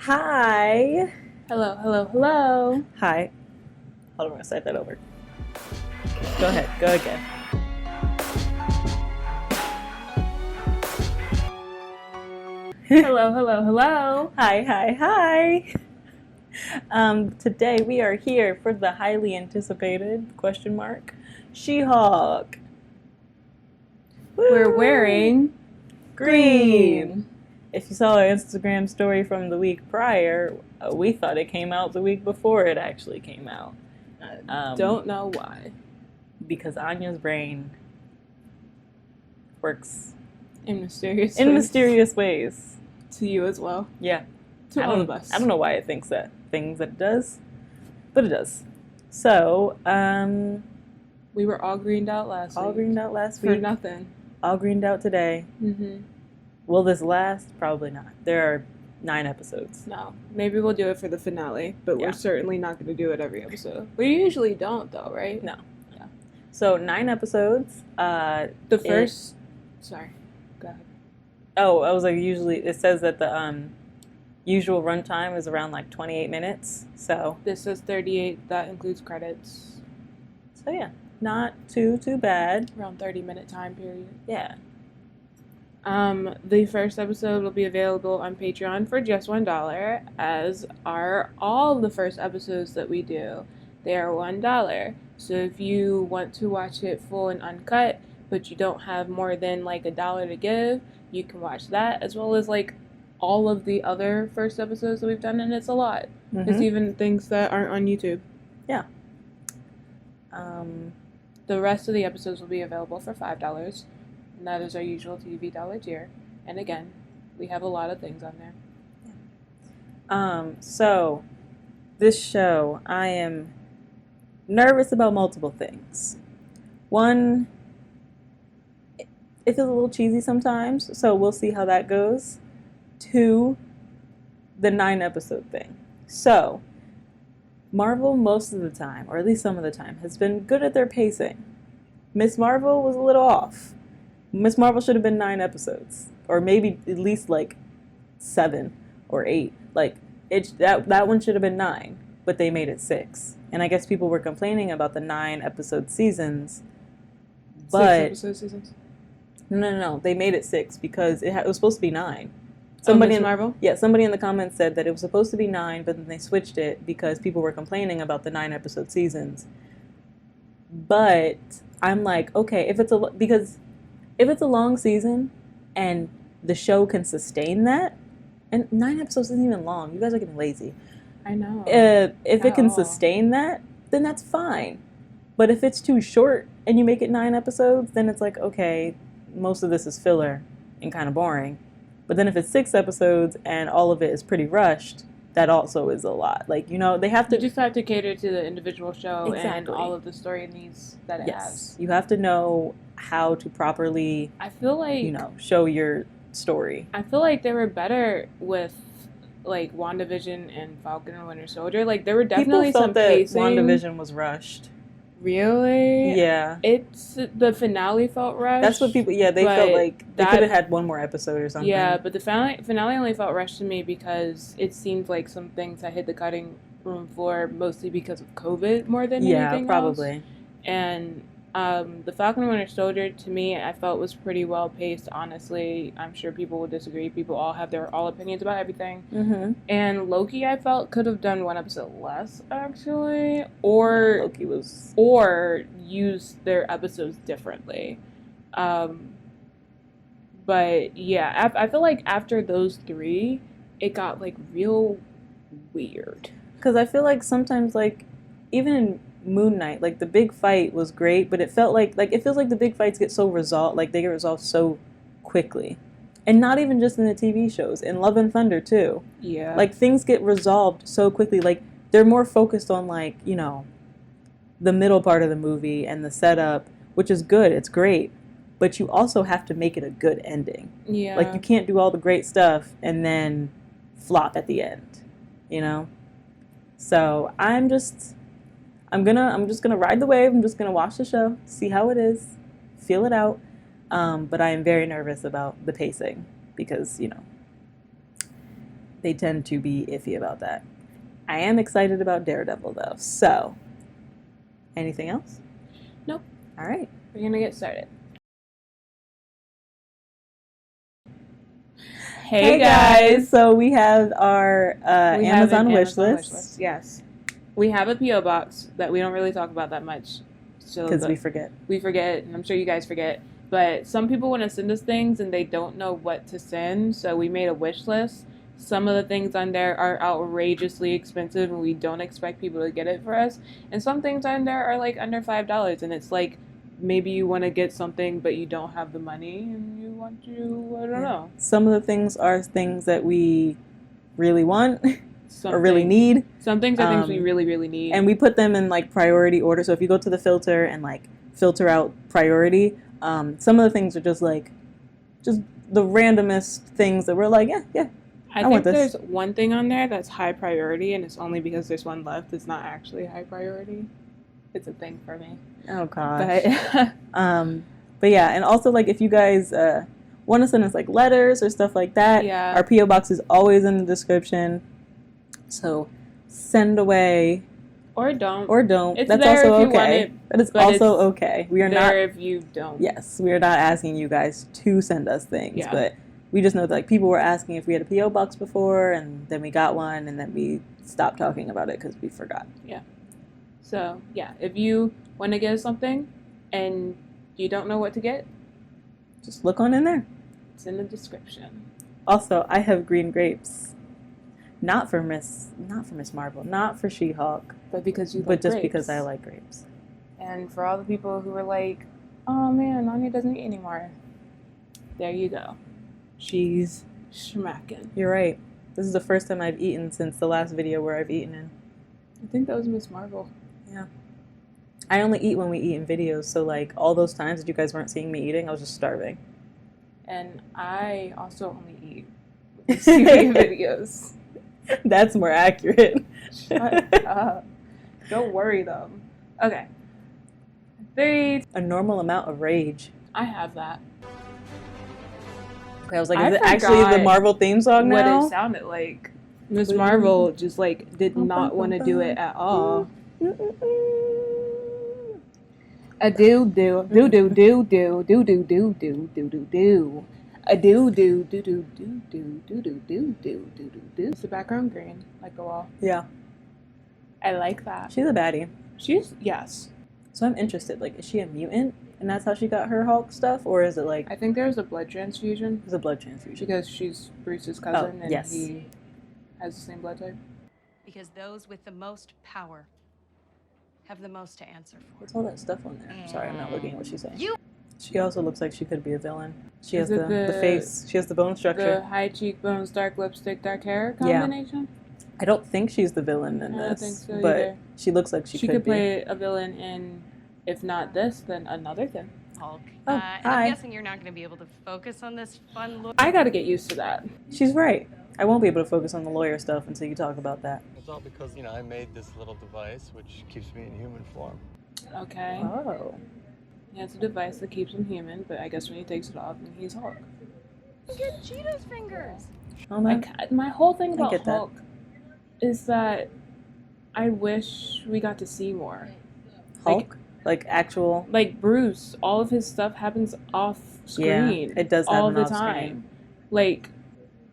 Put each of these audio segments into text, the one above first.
Hi. Hello, hello, hello. Hi. Hold on, I'm going to start that over. Go ahead. Go again. Hello, hello, hello. Hi. Today we are here for the highly anticipated She-Hulk. We're wearing green. If you saw our Instagram story from the week prior, we thought it came out the week before it actually came out. Don't know why. Because Anya's brain works In mysterious ways. To you as well. Yeah. To all of us. I don't know why it thinks that things that it does, but it does. So, we were all greened out last week. For nothing. All greened out today. Mm-hmm. Will this last? Probably not. There are 9 episodes. No. Maybe we'll do it for the finale, but we're certainly not going to do it every episode. We usually don't, though, right? No. Yeah. So 9 episodes. Sorry. Go ahead. Oh, I was like, usually it says that the usual runtime is around like 28 minutes. So this says 38. That includes credits. So yeah, not too bad. Around 30-minute time period. Yeah. The first episode will be available on Patreon for just $1, as are all the first episodes that we do. They are $1. So if you want to watch it full and uncut, but you don't have more than like $1 to give, you can watch that, as well as like all of the other first episodes that we've done, and it's a lot. Mm-hmm. It's even things that aren't on YouTube. Yeah. The rest of the episodes will be available for $5. And that is our usual TV dollar tier. And again, we have a lot of things on there. So this show, I am nervous about multiple things. One, it feels a little cheesy sometimes, so we'll see how that goes. 2, the 9-episode thing. So, Marvel most of the time, or at least some of the time, has been good at their pacing. Miss Marvel was a little off. Miss Marvel should have been 9 episodes, or maybe at least like 7 or 8. Like that one should have been 9, but they made it 6. And I guess people were complaining about the 9-episode seasons. But 6 episode seasons? No. They made it 6 because it was supposed to be 9. Somebody in Marvel? Yeah, somebody in the comments said that it was supposed to be 9, but then they switched it because people were complaining about the 9-episode seasons. But I'm like, okay, because if it's a long season and the show can sustain that, and 9 episodes isn't even long. You guys are getting lazy. I know. If it can sustain that, then that's fine. But if it's too short and you make it 9 episodes, then it's like, okay, most of this is filler and kind of boring. But then if it's 6 episodes and all of it is pretty rushed, that also is a lot. Like, you know, they have to... You just have to cater to the individual show. Exactly. And all of the story needs that it has. You have to know how to properly, I feel like, show your story. I feel like they were better with, like, WandaVision and Falcon and Winter Soldier. Like, there were definitely some pacing. WandaVision was rushed. Really? Yeah. The finale felt rushed. That's what people, they felt like they could have had one more episode or something. Yeah, but the finale only felt rushed to me because it seemed like some things that hit the cutting room floor mostly because of COVID more than anything else. Probably. And the Falcon and Winter Soldier, to me, I felt was pretty well paced, honestly. I'm sure people will disagree. People all have their opinions about everything. Mm-hmm. And Loki, I felt, could have done 1 episode less, actually. Or used their episodes differently. But, yeah, I feel like after those 3, it got, like, real weird. Because I feel like sometimes, like, even in Moon Knight, like, the big fight was great, but it felt like it feels like the big fights get so resolved, like, they get resolved so quickly. And not even just in the TV shows, in Love and Thunder, too. Yeah. Like, things get resolved so quickly. Like, they're more focused on, like, the middle part of the movie and the setup, which is good, it's great. But you also have to make it a good ending. Yeah. Like, you can't do all the great stuff and then flop at the end, So, I'm just gonna ride the wave. I'm just gonna watch the show, see how it is, feel it out. But I am very nervous about the pacing because, they tend to be iffy about that. I am excited about Daredevil, though. So, anything else? Nope. All right. We're going to get started. Hey guys! So we have our Amazon wish list. Yes. We have a P.O. box that we don't really talk about that much. Because we forget. We forget, and I'm sure you guys forget. But some people want to send us things and they don't know what to send, so we made a wish list. Some of the things on there are outrageously expensive and we don't expect people to get it for us. And some things on there are like under $5, and it's like maybe you want to get something but you don't have the money and you want to, I don't know. Some of the things are things that we really want or really need. Some things are things we really, really need. And we put them in like priority order. So if you go to the filter and like filter out priority, some of the things are just the randomest things that we're like, yeah. I think there's one thing on there that's high priority, and it's only because there's one left. It's not actually high priority. It's a thing for me. Oh gosh. But yeah, and also like if you guys want to send us like letters or stuff like that, our P.O. box is always in the description. So send away. Or don't. It's That's also okay. Want it, that is also okay. We are there not. If you don't. Yes, we are not asking you guys to send us things, but we just know that like people were asking if we had a P.O. box before, and then we got one, and then we stopped talking about it because we forgot. Yeah. So yeah, if you want to get us something, and you don't know what to get, just look on in there. It's in the description. Also, I have green grapes. Not for Miss Marvel, not for She-Hulk, but because you like but just grapes. Because I like grapes. And for all the people who were like, "Oh man, Anya doesn't eat anymore," there you go. She's schmacking. You're right. This is the first time I've eaten since the last video where I've eaten in. I think that was Miss Marvel. Yeah. I only eat when we eat in videos, so like all those times that you guys weren't seeing me eating, I was just starving. And I also only eat when we see videos. That's more accurate. Shut up. Don't worry though. Okay. 3. A normal amount of rage. I have that. Okay, I was like, is it actually the Marvel theme song now? What it sounded like. Miss Marvel just like did not want to do it at all. A do do do do do do do do do do do do do. A do do do do do do do do do do do do. It's the background green, like a wall. Yeah. I like that. She's a baddie. Yes. So I'm interested. Like, is she a mutant, and that's how she got her Hulk stuff, or is it like? I think there's a blood transfusion. There's a blood transfusion because she's Bruce's cousin, and he has the same blood type. Because those with the most power have the most to answer for. What's all that stuff on there? Sorry, I'm not looking at what she's saying. She also looks like she could be a villain. She has the face. She has the bone structure. The high cheekbones, dark lipstick, dark hair combination? Yeah. I don't think she's the villain in this. I don't think so but either. She looks like she could be. Play a villain in, if not this, then another thing. Hulk. Oh, I'm guessing you're not going to be able to focus on this fun look. I got to get used to that. She's right. I won't be able to focus on the lawyer stuff until you talk about that. It's all because, I made this little device which keeps me in human form. Okay. Oh. Yeah, it's a device that keeps him human, but I guess when he takes it off, then he's Hulk. Look at Cheetah's fingers. Oh, no. My whole thing about Hulk is that I wish we got to see more. Hulk? Like actual? Like Bruce, all of his stuff happens off screen. Yeah, it does happen all the off time. Screen. Like,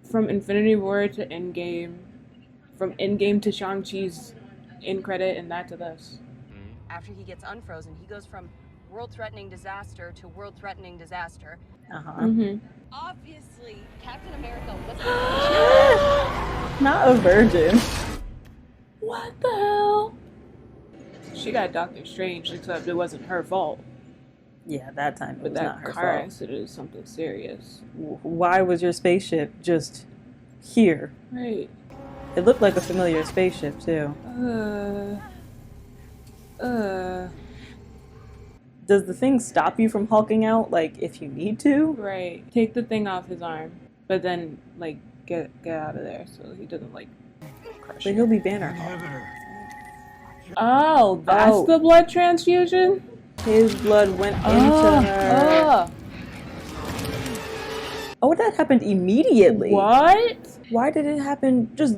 from Infinity War to Endgame, from Endgame to Shang-Chi's end credit, and that to this. After he gets unfrozen, he goes from world-threatening disaster to world-threatening disaster. Obviously, Captain America wasn't not a virgin. What the hell? She got Doctor Strange, except it wasn't her fault. Yeah, that time it was not her fault. But that car accident is something serious. Why was your spaceship just here? Right. It looked like a familiar spaceship, too. Does the thing stop you from hulking out, like, if you need to? Right. Take the thing off his arm, but then, like, get out of there so he doesn't, like, crush But he'll be Banner Hulk. Oh, that's the blood transfusion? His blood went into her. Oh, that happened immediately. What? Why did it happen just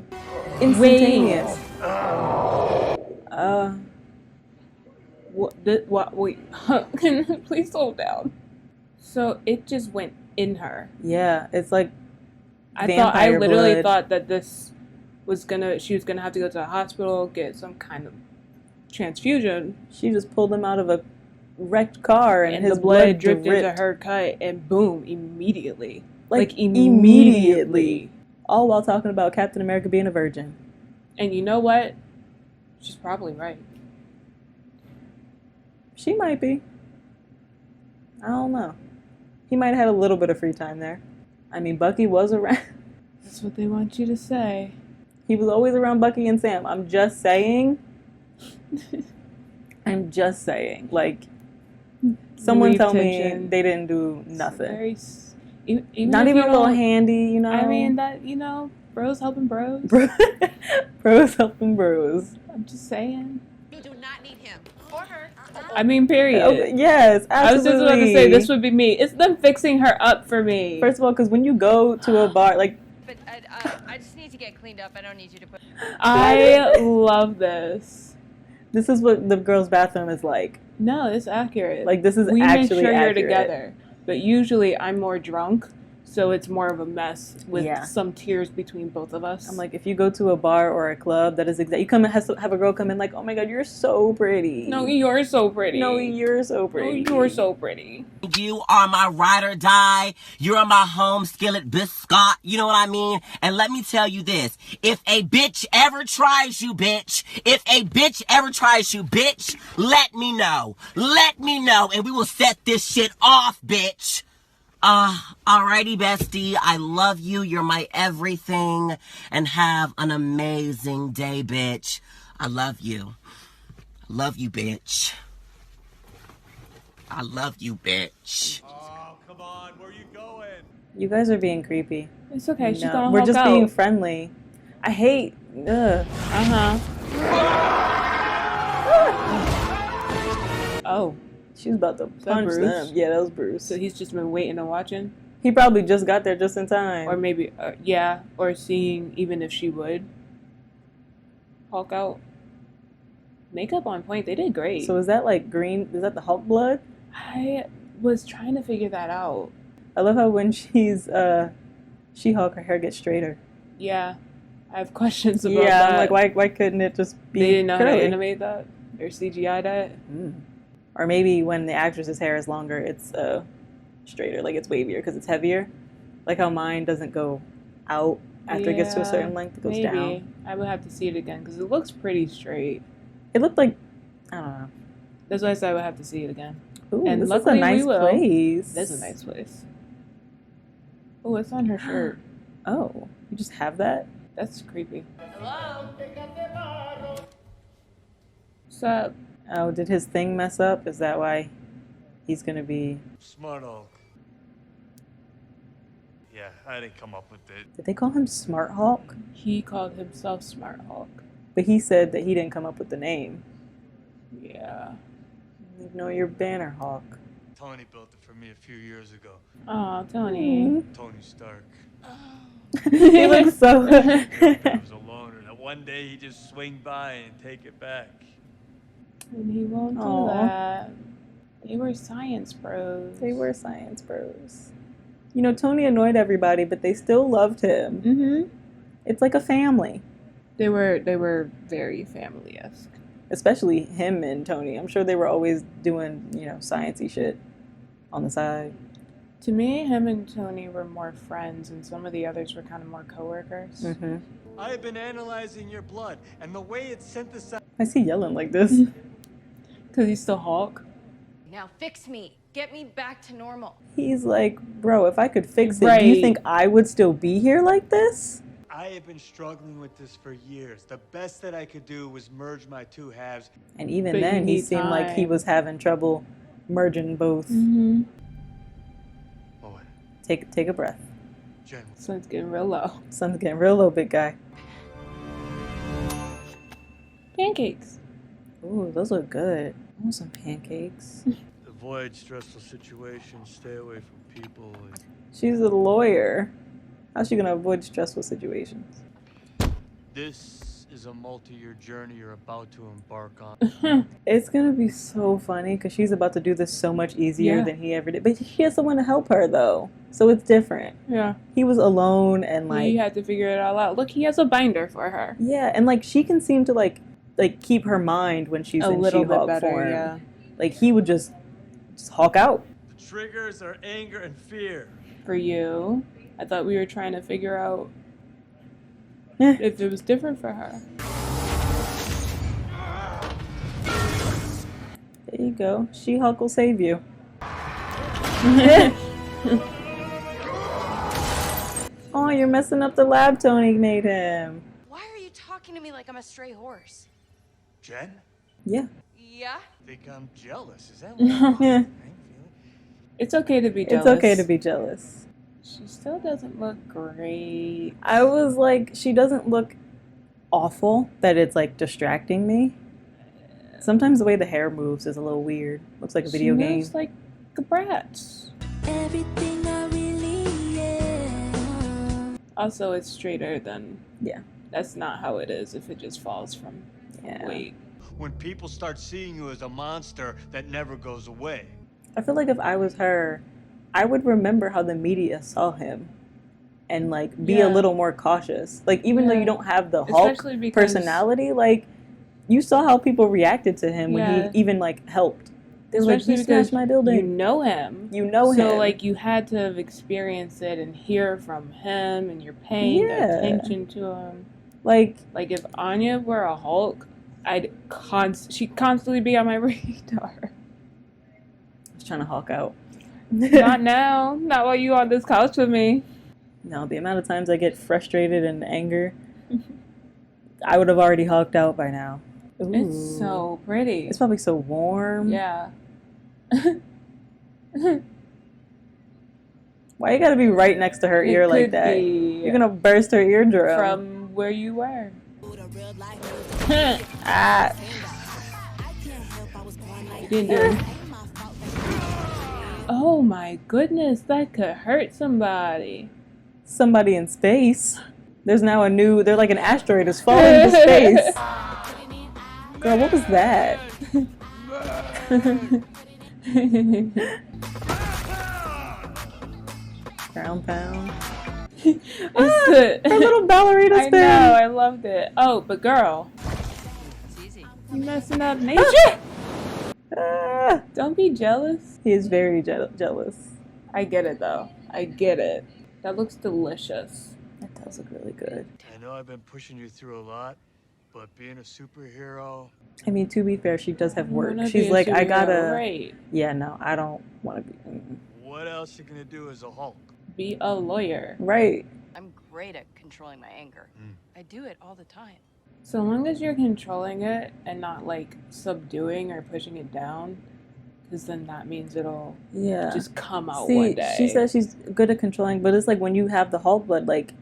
instantaneous? What? Wait. Can please slow down. So it just went in her. Yeah, it's like I vampire literally blood. thought that she was gonna have to go to the hospital, get some kind of transfusion, She just pulled him out of a wrecked car, and his the blood dripped dripped into her cut, and boom, immediately. Like Immediately. All while talking about Captain America being a virgin. And you know what? She's probably right. She might be. I don't know. He might have had a little bit of free time there. I mean, Bucky was around. That's what they want you to say. He was always around Bucky and Sam. I'm just saying. I'm just saying. Like, someone Relief tell tension. me they didn't do nothing. Even Not if even you a little don't- handy, you know? I mean, that, bros helping bros. Bros helping bros. I'm just saying. You do not need him or her. I mean, period. Okay, yes, absolutely. I was just about to say, this would be me. It's them fixing her up for me. First of all, because when you go to a bar, like, But I just need to get cleaned up. I don't need you to put. I love this. this is what the girls' bathroom is like. No, it's accurate. Like, this is we actually make sure accurate. you're together. But usually I'm more drunk, so it's more of a mess with Yeah. some tears between both of us. I'm like, if you go to a bar or a club, that is exactly. You come and have a girl come in like, oh my god, you're so pretty. no, you're so pretty. No, you're so pretty. No, you're so pretty. You are my ride or die. You're my home skillet biscuit. You know what I mean? And let me tell you this. If a bitch ever tries you, bitch. If a bitch ever tries you, bitch. Let me know. Let me know. And we will set this shit off, bitch. Alrighty, bestie. I love you. You're my everything. And have an amazing day, bitch. I love you. I love you, bitch. I love you, bitch. Oh, come on, where you going? You guys are being creepy. It's okay. She's No, gonna we're Hulk just out. being friendly. I hate. Ugh. Oh, She's about to that punch Bruce? them. Yeah, that was Bruce. so he's just been waiting and watching, He probably just got there just in time. or maybe, or seeing even if she would Hulk out. Makeup on point. They did great. So is that like green? Is that the Hulk blood? I was trying to figure that out. I love how when she's She-Hulk, her hair gets straighter. Yeah, I have questions about Yeah, that. I'm like, why couldn't it just be They didn't know how curly? to animate that or CGI that. Or maybe when the actress's hair is longer, it's straighter, like it's wavier because it's heavier. Like how mine doesn't go out after it gets to a certain length, it goes maybe. down. I would have to see it again because it looks pretty straight. It looked like, I don't know. That's why I said I would have to see it again. Ooh, And this luckily is a nice we will. place. That's a nice place. Oh, it's on her shirt. Oh, you just have that? That's creepy. Hello? What's up? Oh, did his thing mess up? Is that why he's gonna be... Smart Hulk. Yeah, I didn't come up with it. Did they call him Smart Hulk? He called himself Smart Hulk. But he said that he didn't come up with the name. Yeah. You know, you're Banner Hulk. Tony built it for me a few years ago. Oh, Tony. Tony Stark. He looks so... I was a loner. That one day he'd just swing by and take it back. And he won't do Aw. that. They were science bros. They were science bros. You know, Tony annoyed everybody, but they still loved him. Mm-hmm. It's like a family. They were very family-esque. Especially him and Tony. I'm sure they were always doing, sciencey shit on the side. To me, him and Tony were more friends, and some of the others were kind of more coworkers. Mm-hmm. I have been analyzing your blood, and the way it's synthesized. Why is he yelling like this? Because he's still Hulk. Now fix me. Get me back to normal. He's like, bro, if I could fix it, do you Right. think I would still be here like this? I have been struggling with this for years. The best that I could do was merge my two halves. And even But you then, he need seemed like he time. was having trouble merging both. Mm-hmm. Oh, Take a breath. Jen, Sun's getting real low. Sun's getting real low, big guy. Pancakes. Ooh, those look good. I want some pancakes. avoid stressful situations. Stay away from people. And She's a lawyer. How's she gonna avoid stressful situations? This is a multi-year journey you're about to embark on. It's gonna be so funny because she's about to do this so much easier Yeah. than he ever did. But she has someone to help her though, so it's different. Yeah. He was alone and like He had to figure it all out. Look, he has a binder for her. yeah, and like she can seem to like keep her mind when she's A in little bit She-Hulk better, form. yeah. Like he would just Hulk out. The triggers are anger and fear. For you, I thought we were trying to figure out Eh. if it was different for her. There you go. She-Hulk will save you. Oh, you're messing up the lab Tony made him. Why are you talking to me like I'm a stray horse? Jen? Yeah. Yeah? Think I'm jealous. Is that what I'm Yeah. feeling? It's okay to be jealous. It's okay to be jealous. She still doesn't look great. I was like, she doesn't look awful that it's like distracting me. Sometimes the way the hair moves is a little weird. Looks like a video She game. moves like a brat. Everything I really am. Also, it's straighter than... Yeah. That's not how it is if it just falls from Yeah. weight. When people start seeing you as a monster that never goes away. I feel like if I was her, I would remember how the media saw him and like be Yeah. a little more cautious. Like even though Yeah. you don't have the Hulk Especially because... personality, like you saw how people reacted to him when Yeah. he even like helped. They were like, Especially "You because smashed my building." you know him. You know him. So, like, you had to have experienced it and hear from him, and you're paying Yeah. attention to him. like Like, if Anya were a Hulk, she'd constantly be on my radar. I was trying to Hulk out. Not now. Not while you on this couch with me. No, the amount of times I get frustrated and anger, I would have already hulked out by now. Ooh. It's so pretty. It's probably so warm. Yeah. Why you gotta be right next to her It ear like could that? be You're gonna burst her eardrum. from where you were. Ah. You didn't do it. Oh my goodness, that could hurt somebody. Somebody in space. There's now they're like an asteroid is falling into space. Girl, what was that? Ground pound. Her little ballerina I spin. know, I loved it. Oh, but girl, It's easy. you messing up nature. Ah. Don't be jealous. He is very jealous. I get it though. I get it. That looks delicious. That does look really good. I know I've been pushing you through a lot, but being a superhero... I mean, to be fair, she does have You work. wanna She's be a like, I superhero, gotta. right. Yeah, no, I don't want to be. What else you gonna do as a Hulk? Be a lawyer. Right. I'm great at controlling my anger. I do it all the time. So long as you're controlling it and not like subduing or pushing it down, because then that means it'll Yeah. just come out See, one day. she says she's good at controlling, but it's like when you have the Hulk blood, like,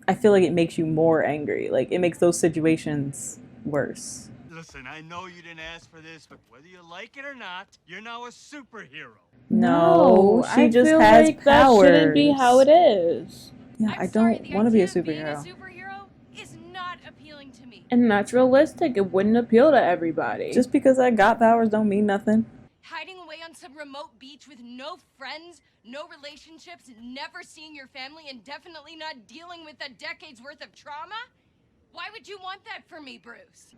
I feel like it makes you more angry. Like, it makes those situations worse. Listen, I know you didn't ask for this, but whether you like it or not, you're now a superhero. No, she I just feel has like powers. that shouldn't be how it is. Yeah, I'm I sorry, don't the want to be a idea of being superhero. a superhero is not appealing to me. And that's realistic. It wouldn't appeal to everybody. Just because I got powers don't mean nothing. Hiding away on some remote beach with no friends, no relationships, never seeing your family, and definitely not dealing with a decade's worth of trauma? Why would you want that for me, Bruce?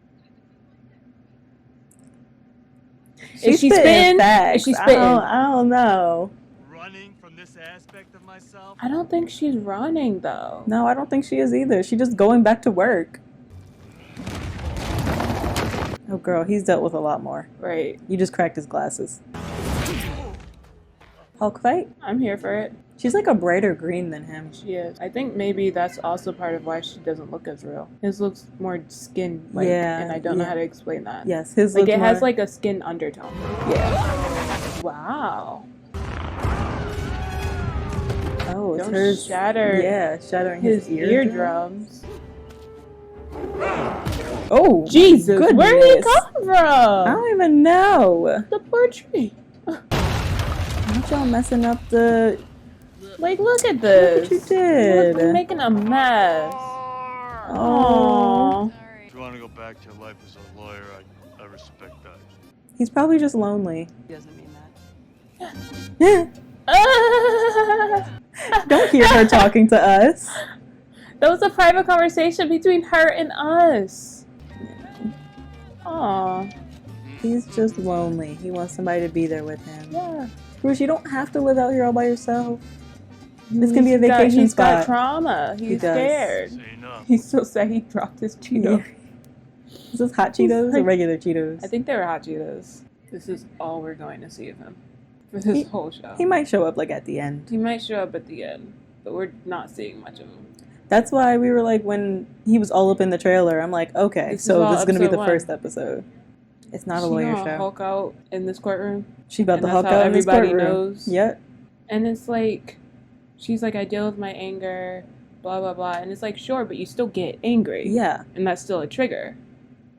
Is she spitting spitting? facts. Is she spitting? I don't know. Running from this aspect of myself? I don't think she's running though. No, I don't think she is either. She's just going back to work. Oh, girl, he's dealt with a lot more. Right. You just cracked his glasses. Hulk fight? I'm here for it. She's like a brighter green than him. She is. I think maybe that's also part of why she doesn't look as real. His looks more skin like, Yeah, and I don't know yeah. how to explain that. Yes, his Like looks it has more- like a skin undertone. Yeah. Wow. Oh, it's Don't hers. shatter Yeah, shattering his eardrums. Oh, Jesus, where did he goodness. come from? I don't even know. The poor tree. Aren't y'all messing up the Like, look at this. Look what you did. Look, making a mess. Oh. If you want to go back to your life as a lawyer, I respect that. He's probably just lonely. He doesn't mean that. Don't hear her talking to us. That was a private conversation between her and us. Aw. He's just lonely. He wants somebody to be there with him. Yeah. Bruce, you don't have to live out here all by yourself. This can be a vacation He's spot. got trauma. He's does. scared. Say enough. He's so sad he dropped his Cheeto. Is this hot Cheetos or regular Cheetos? I think they were hot Cheetos. This is all we're going to see of him for this whole show. He might show up like at the end. He might show up at the end, but we're not seeing much of him. That's why we were like, when he was all up in the trailer, I'm like, okay, This is so all this is going to be episode the 1. first episode. It's not a lawyer show. Hulk out in this courtroom. She about And to that's Hulk how out in this everybody courtroom. knows. Yep. And it's like, she's like, I deal with my anger, blah, blah, blah. And it's like, sure, but you still get angry. Yeah. And that's still a trigger.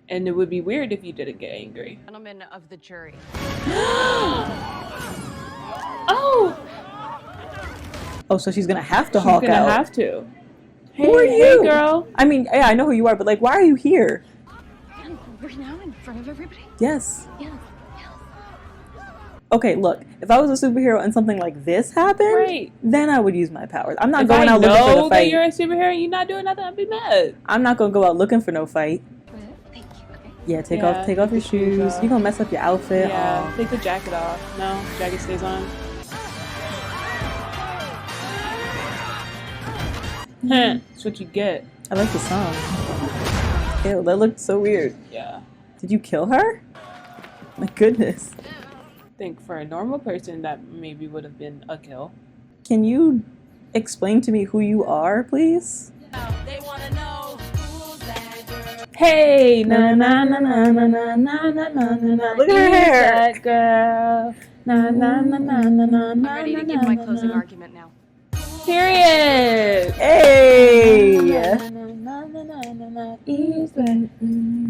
And it would be weird if you didn't get angry. Gentlemen of the jury. Oh! Oh, so she's going to have to She's Hulk gonna out. have to. Hey, Who are hey, you? girl. I mean, yeah, I know who you are, but like, why are you here? Right now in front of everybody? Yes. Yeah. Okay, look, if I was a superhero and something like this happened, Right. then I would use my powers. I'm not If going I out looking for the know that fight. you're a superhero and you're not doing nothing, I'd be mad. I'm not going to go out looking for no fight. Thank you. Okay. Yeah, take Yeah, off your take the shoes shoes. off. You're going to mess up your outfit. Yeah, Aw. take the jacket off. No, jacket stays on. That's what you get. I like the song. Ew, that looked so weird. Yeah. Did you kill her? My goodness. I think for a normal person, that maybe would have been a kill. Can you explain to me who you are, please? They wanna know who's that girl. Hey, na na na na na na na na na na. Look at her hair. That girl. Na na na na na na I'm na. ready to give my closing argument now. Period. Hey!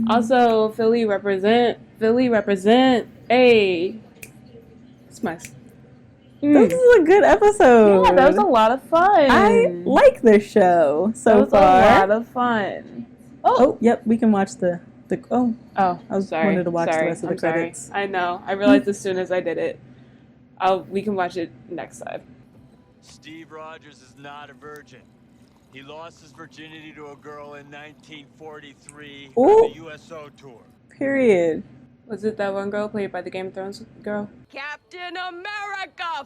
Also, Philly represent. Philly represent. Hey. It's my. This is a good episode. Yeah, that was a lot of fun. I like this show so that was far. a lot of fun. Oh, yep, we can watch the oh, Oh, I was sorry. wanted to watch the Sorry. rest of the I'm sorry. credits. I know. I realized as soon as I did it. We can watch it next time. Steve Rogers is not a virgin. He lost his virginity to a girl in 1943 Ooh. on the USO tour. Period. Was it that one girl played by the Game of Thrones girl? Captain America!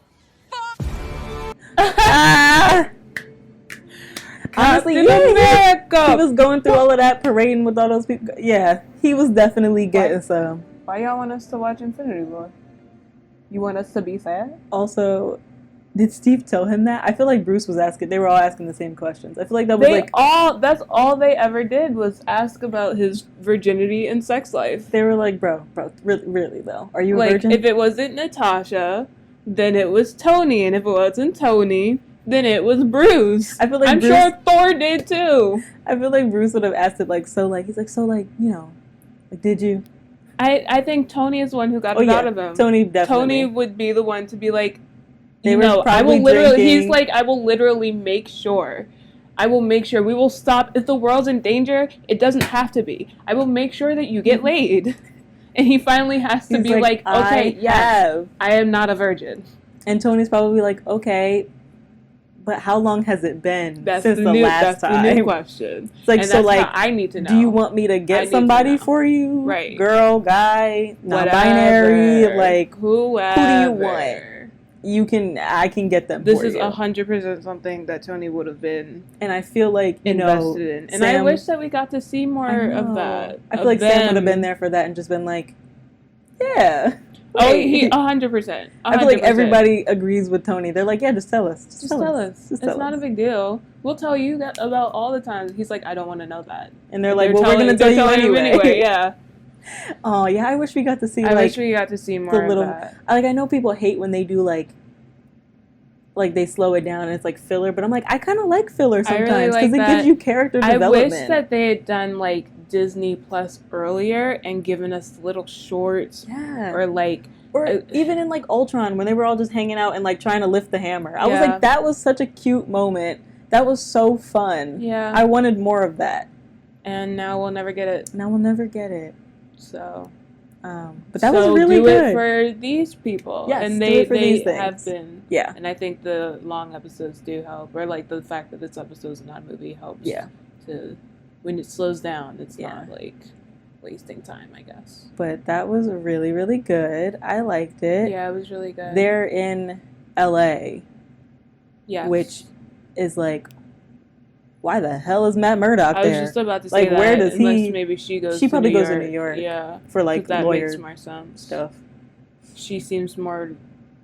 Fuck! Ah! Honestly, Captain yeah, America! he was going through all of that parading with all those people. Yeah, he was definitely getting some. Why y'all want us to watch Infinity War? You want us to be sad? Also, did Steve tell him that? I feel like Bruce was asking. They were all asking the same questions. I feel like that was like That's all they ever did was ask about his virginity and sex life. they were like, bro, really though, are you a Like, virgin? if it wasn't Natasha, then it was Tony, and if it wasn't Tony, then it was Bruce. I feel like I'm Bruce- sure Thor did too. I feel like Bruce would have asked it like so. Like he's like so like you know, like did you? I think Tony is the one who got it out of him. Tony definitely. Tony would be the one to be like, They were I will probably literally. drinking. He's like, I will literally make sure. I will make sure. We will stop if the world's in danger. It doesn't have to be. I will make sure that you get laid. And he finally has to He's be like, okay, I yes, have. I am not a virgin. And Tony's probably like, okay, but how long has it been That's since the the new. last That's the new time? question. It's like And so that's like how I need to know. do you want me to I get need to somebody know. for you? Right. Girl, guy, non-binary, Whatever. like whoever. who do you want? I can get them This for is you. 100% something that Tony would have been And I feel like, you know, invested in. And I Sam- wish that we got to see more I of know. that. I feel of like Sam would have them. been there for that and just been like, yeah. Oh, Wait. he 100%. I feel like everybody agrees with Tony. They're like, yeah, just tell us. Just tell us. Just It's tell not us. a big deal. We'll tell you that about all the time. He's like, I don't want to know that. And they're like, well, we're going to tell you telling him anyway. Yeah. Oh, yeah, I wish we got to see, I like, wish we got to see more the little, of that. I know people hate when they do, like they slow it down and it's, like, filler. But I'm like, I kind of like filler I really sometimes like because it that. gives you character I development. wish that they had done, like, Disney Plus earlier and given us little shorts Yeah. or, like, Or even in like Ultron when they were all just hanging out and like trying to lift the hammer. I was Yeah. like, that was such a cute moment. That was so fun. Yeah. I wanted more of that. And now we'll never get it. Now we'll never get it. So, but that was really do good. it for these people. Yes, and do they it for these have things. been. Yeah. And I think the long episodes do help, or like the fact that this episode's not a movie helps. Yeah. To when it slows down, it's Yeah. not like wasting time, I guess. But that was really, really good. I liked it. Yeah, it was really good. They're in LA, yeah, which is like, why the hell is Matt Murdock I was there? just about to say Like, that. where does unless he- maybe she goes. She to probably New goes to York. New York. Yeah, For like that lawyer makes more sense. stuff. She seems more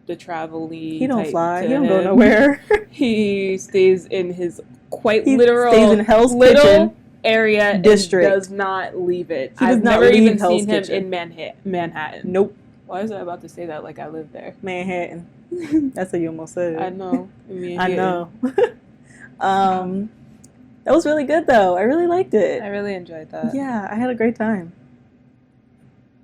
the travel-y. He don't type fly. to He don't go him. nowhere. He stays in his quite He literal stays in Hell's little Kitchen area district. And does not leave it. He does I've not never leave even Hell's seen him Kitchen. in Manhattan. Nope. Why was I about to say that like I live there? Manhattan. That's what you almost said. I know. I know. That was really good though. I really liked it. I really enjoyed that. Yeah, I had a great time.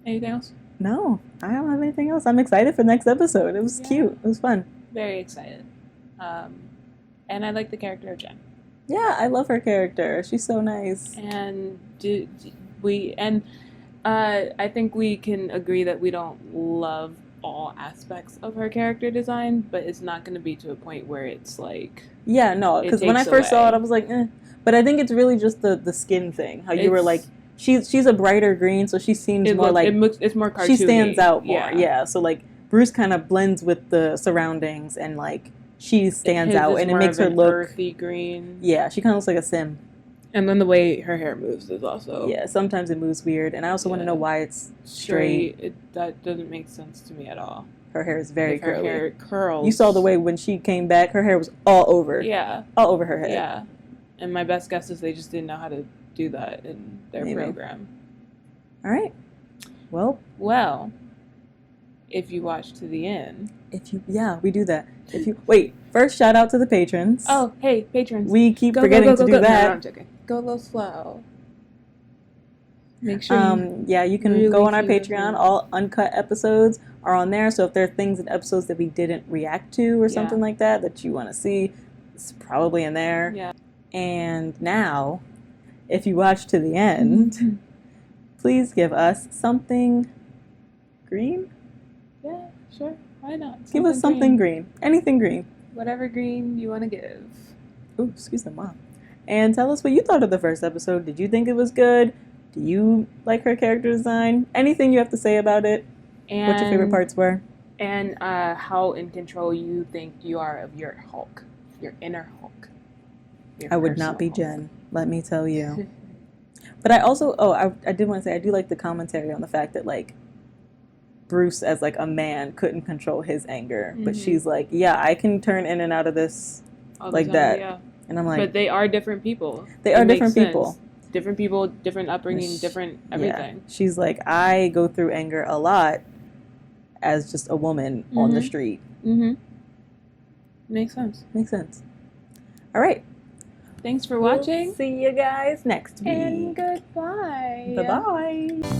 Anything else? No, I don't have anything else. I'm excited for the next episode. It was cute. It was fun. Very excited. And I like the character of Jen. Yeah, I love her character. She's so nice. And I think we can agree that we don't love all aspects of her character design, but it's not going to be to a point where it's like... Yeah, no, because when I takes first saw away. it, I was like, eh. But I think it's really just the skin thing. How you were It's- like, she's a brighter green, so she seems more like... it's more cartoony. She stands out more. Yeah. Yeah, so like Bruce kind of blends with the surroundings and like she stands His out is and it more makes of her an look... earthy green. Yeah, she kind of looks like a sim. And then the way her hair moves is also... Yeah, sometimes it moves weird. And I also want to know why it's straight. That doesn't make sense to me at all. Her hair is very If her curly. hair curls. You saw the way when she came back, her hair was all over. Yeah. All over her head. Yeah. And my best guess is they just didn't know how to do that in their Maybe. program. All right. Well, if you watch to the end. we do that. First shout out to the patrons. Oh, hey, patrons. We keep forgetting to do that. No, I'm joking. Go a little slow. Make sure you can really go on our feel Patreon. it. All uncut episodes are on there. So if there are things in episodes that we didn't react to or something like that you want to see, it's probably in there. Yeah. And now, if you watch to the end, please give us something green. Yeah, sure. Why not? Give us something green. Anything green. Whatever green you want to give. Ooh, excuse the mom. And tell us what you thought of the first episode. Did you think it was good? Do you like her character design? Anything you have to say about it? And What your favorite parts were? And how in control you think you are of your Hulk. Your inner Hulk. Your I would not be personal Jen, let me tell you. But I also, I did want to say, I do like the commentary on the fact that, like, Bruce as, like, a man couldn't control his anger. But she's like, yeah, I can turn in and out of this all the like time, that. Yeah. And I'm like... But they are different people. They It are makes different sense. people. Different people, different upbringing, different everything. Yeah. She's like, I go through anger a lot as just a woman on the street. Mm-hmm. Makes sense. Makes sense. All right. Thanks for watching. We'll see you guys next week. And goodbye. Bye-bye.